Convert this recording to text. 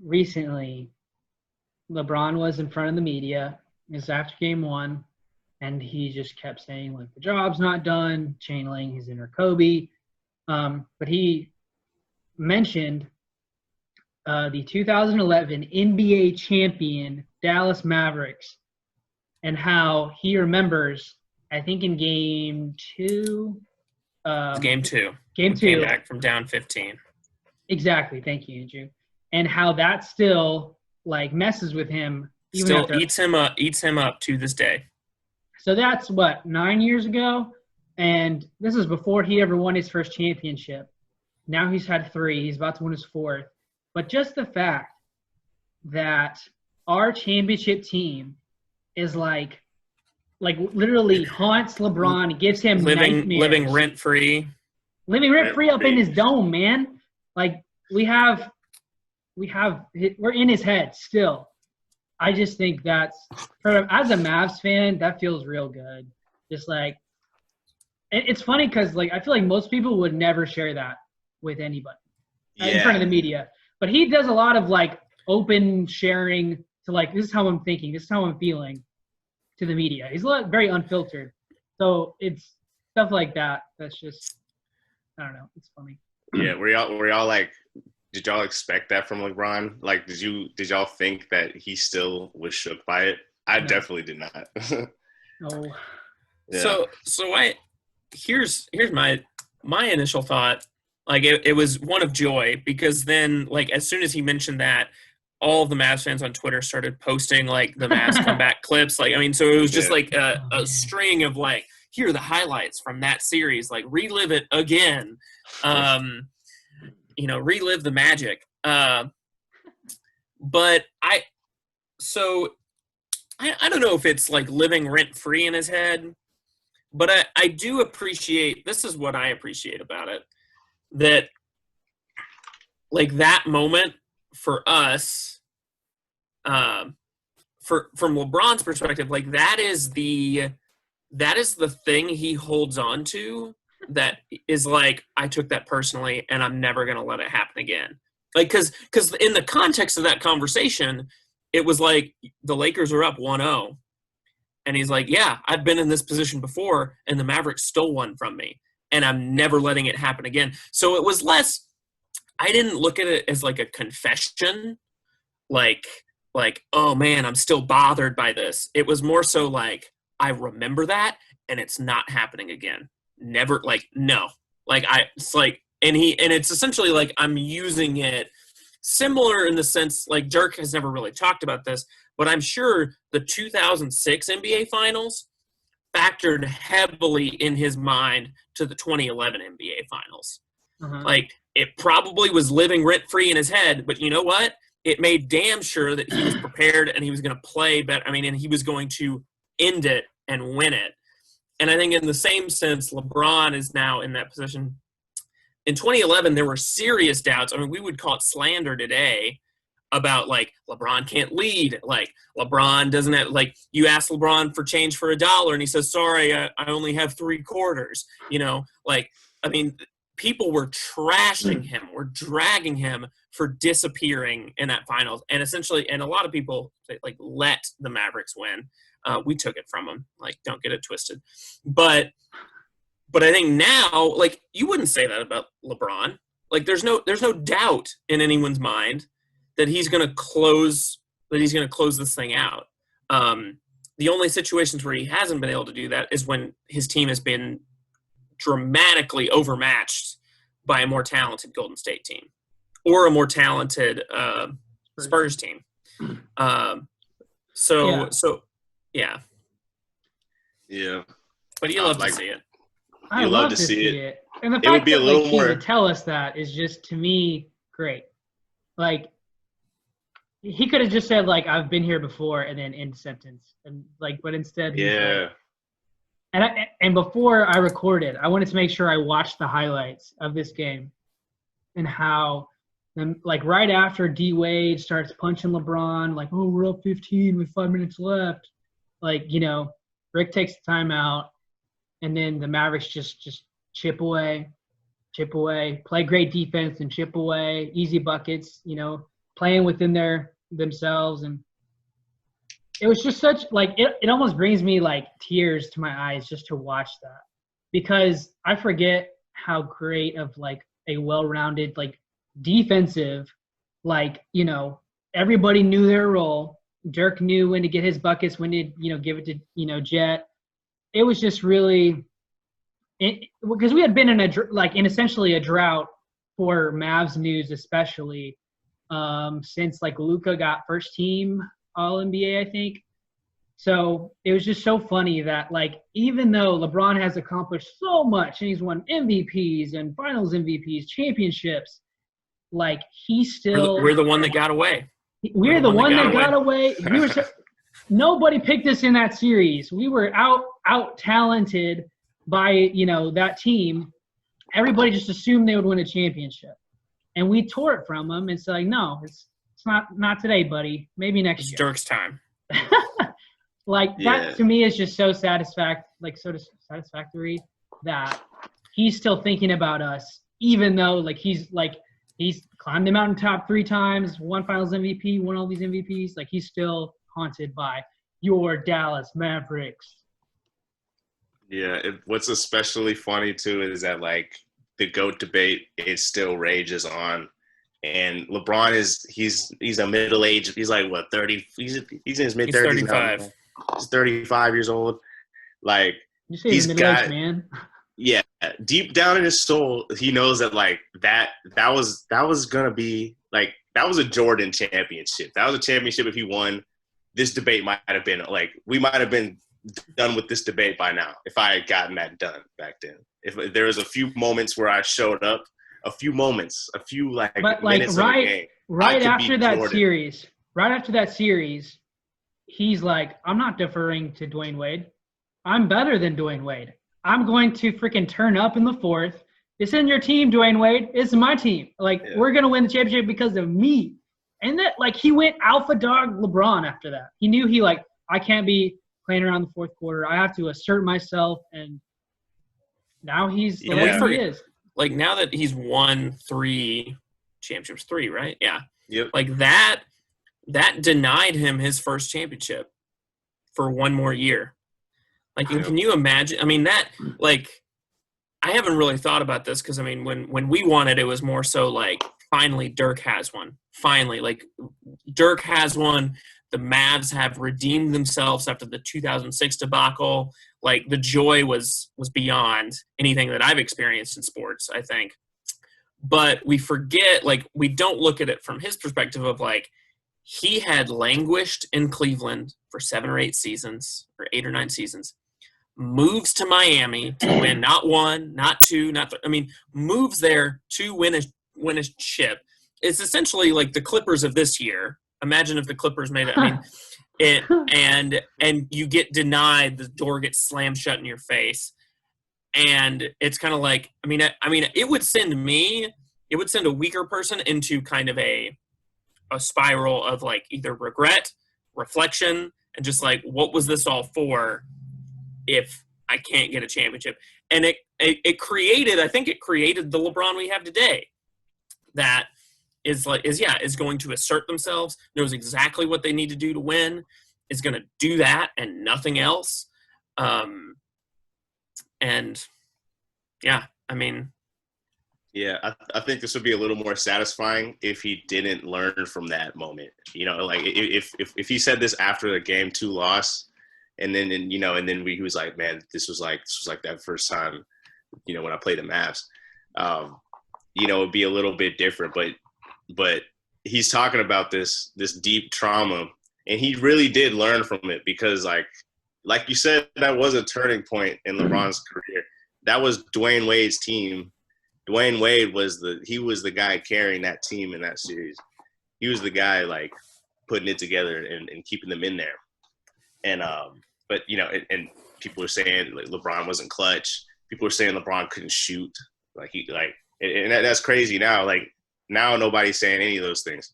recently, LeBron was in front of the media. It was after game one, and he just kept saying, like, the job's not done, channeling his inner Kobe. But he mentioned the 2011 NBA champion Dallas Mavericks and how he remembers, I think in game two. Game two. Game we two. Came back from down 15. Exactly. Thank you, Andrew. And how that still like messes with him. Even Still after, eats him up to this day. So that's what, 9 years ago? And this is before he ever won his first championship. Now he's had 3. He's about to win his 4th. But just the fact that our championship team is like literally haunts LeBron, gives him nightmares. Living rent-free. Living rent-free up in his dome, man. Like, we're in his head still. I just think that's, as a Mavs fan, that feels real good. Just like, it's funny because like I feel like most people would never share that with anybody in front of the media. But he does a lot of like open sharing to like, this is how I'm thinking, this is how I'm feeling to the media. He's very unfiltered. So it's stuff like that. That's just, I don't know. It's funny. Yeah, were y'all like, did y'all expect that from LeBron? Like, did y'all think that he still was shook by it? I definitely did not. No. Yeah. So here's my initial thought. Like it was one of joy, because then like as soon as he mentioned that, all of the Mavs fans on Twitter started posting like the Mavs comeback clips. Like, I mean, so it was just like a string of like, here are the highlights from that series, like relive it again. Relive the magic. But I don't know if it's like living rent free in his head, but I do appreciate, this is what I appreciate about it, that like that moment for us, from LeBron's perspective, like that is the thing he holds on to, that is like, I took that personally and I'm never going to let it happen again. Like, cause in the context of that conversation, it was like the Lakers were up 1-0 and he's like, yeah, I've been in this position before and the Mavericks stole one from me and I'm never letting it happen again. So it was less, I didn't look at it as like a confession, like, oh man, I'm still bothered by this. It was more so like, I remember that and it's not happening again. Never, like, no. Like, it's like, and it's essentially like I'm using it similar in the sense, like Dirk has never really talked about this, but I'm sure the 2006 NBA Finals factored heavily in his mind to the 2011 NBA Finals. Like, it probably was living rent-free in his head, but you know what? It made damn sure that he was prepared and he was going to play better. I mean, and he was going to end it and win it. And I think in the same sense, LeBron is now in that position. In 2011, there were serious doubts. I mean, we would call it slander today about, like, LeBron can't lead. Like, LeBron doesn't have – like, you ask LeBron for change for $1, and he says, sorry, I only have 3 quarters. You know, like, I mean, people were trashing him, were dragging him for disappearing in that finals. And essentially – and a lot of people, like, let the Mavericks win. We took it from him. Like, don't get it twisted. But I think now, like, you wouldn't say that about LeBron. Like, there's no doubt in anyone's mind that he's going to close this thing out. The only situations where he hasn't been able to do that is when his team has been dramatically overmatched by a more talented Golden State team or a more talented Spurs team. Yeah. But you love to see it. I love to see it. And the fact that like, he would tell us that is just, to me, great. Like, he could have just said, like, I've been here before and then end sentence. And like, but instead he's like, and before I recorded, I wanted to make sure I watched the highlights of this game and how, like, right after D Wade starts punching LeBron, like, oh, we're up 15 with 5 minutes left. Like, you know, Rick takes the timeout, and then the Mavericks just chip away, play great defense and chip away, easy buckets, you know. playing within themselves, and it was just such like it almost brings me like tears to my eyes just to watch that, because I forget how great of like a well-rounded like defensive, like, you know, everybody knew their role. Dirk knew when to get his buckets, when to, you know, give it to, you know, Jet. It was just really because we had been in essentially a drought for Mavs news, especially since like Luka got first team All NBA, I think. So it was just so funny that like even though LeBron has accomplished so much and he's won MVPs and Finals MVPs, championships, like he still we're the one that got away. We're the one that got away. Nobody picked us in that series. We were out talented by, you know, that team. Everybody just assumed they would win a championship, and we tore it from them. It's like, no, it's not today, buddy. Maybe next year. Dirk's time. Like that to me is just so satisfactory that he's still thinking about us, even though he's climbed the mountaintop 3 times, won Finals MVP, won all these MVPs. Like he's still haunted by your Dallas Mavericks. Yeah, what's especially funny too is that like the GOAT debate still rages on, and LeBron he's a middle age. He's like what 30? He's in his mid 30s now. He's 35 years old. Like you say he's middle-aged, man. Yeah, deep down in his soul, he knows that like that was gonna be like that was a Jordan championship. That was a championship if he won. This debate might have been like we might have been done with this debate by now if I had gotten that done back then. If there was a few moments where I showed up, a few minutes of the game, right after that series, he's like, I'm not deferring to Dwayne Wade. I'm better than Dwayne Wade. I'm going to freaking turn up in the fourth. This isn't your team, Dwayne Wade. It's my team. We're going to win the championship because of me. And that, he went alpha dog LeBron after that. He knew I can't be playing around the fourth quarter. I have to assert myself. And now he's the way he is. Like, now that he's won 3 championships, 3, right? Yeah. Yep. Like, that denied him his first championship for one more year. Like, and can you imagine? I mean, I haven't really thought about this because, I mean, when we won it, it was more so like, finally, Dirk has one. Finally, Dirk has one. The Mavs have redeemed themselves after the 2006 debacle. Like, the joy was beyond anything that I've experienced in sports, I think. But we forget, we don't look at it from his perspective of, he had languished in Cleveland for 7 or 8 seasons, or 8 or 9 seasons, moves to Miami to win not 1, not 2, not 3. I mean, moves there to win a chip. It's essentially like the Clippers of this year. Imagine if the Clippers made it. I mean, and you get denied, the door gets slammed shut in your face, and it's kind of like, I mean, it would send a weaker person into kind of a spiral of either regret, reflection, and just what was this all for if I can't get a championship? And it created the LeBron we have today, that is going to assert themselves, knows exactly what they need to do to win, is going to do that and nothing else. And yeah, I mean, yeah, I think this would be a little more satisfying if he didn't learn from that moment. You know, if he said this after the game 2 loss, and then he was like, man, this was like that first time, when I played the Mavs, it'd be a little bit different. But he's talking about this deep trauma, and he really did learn from it because, like you said, that was a turning point in LeBron's career. That was Dwayne Wade's team. Dwayne Wade was the guy carrying that team in that series. He was the guy putting it together and keeping them in there. And but and people were saying LeBron wasn't clutch. People were saying LeBron couldn't shoot. And that's crazy now. Now nobody's saying any of those things.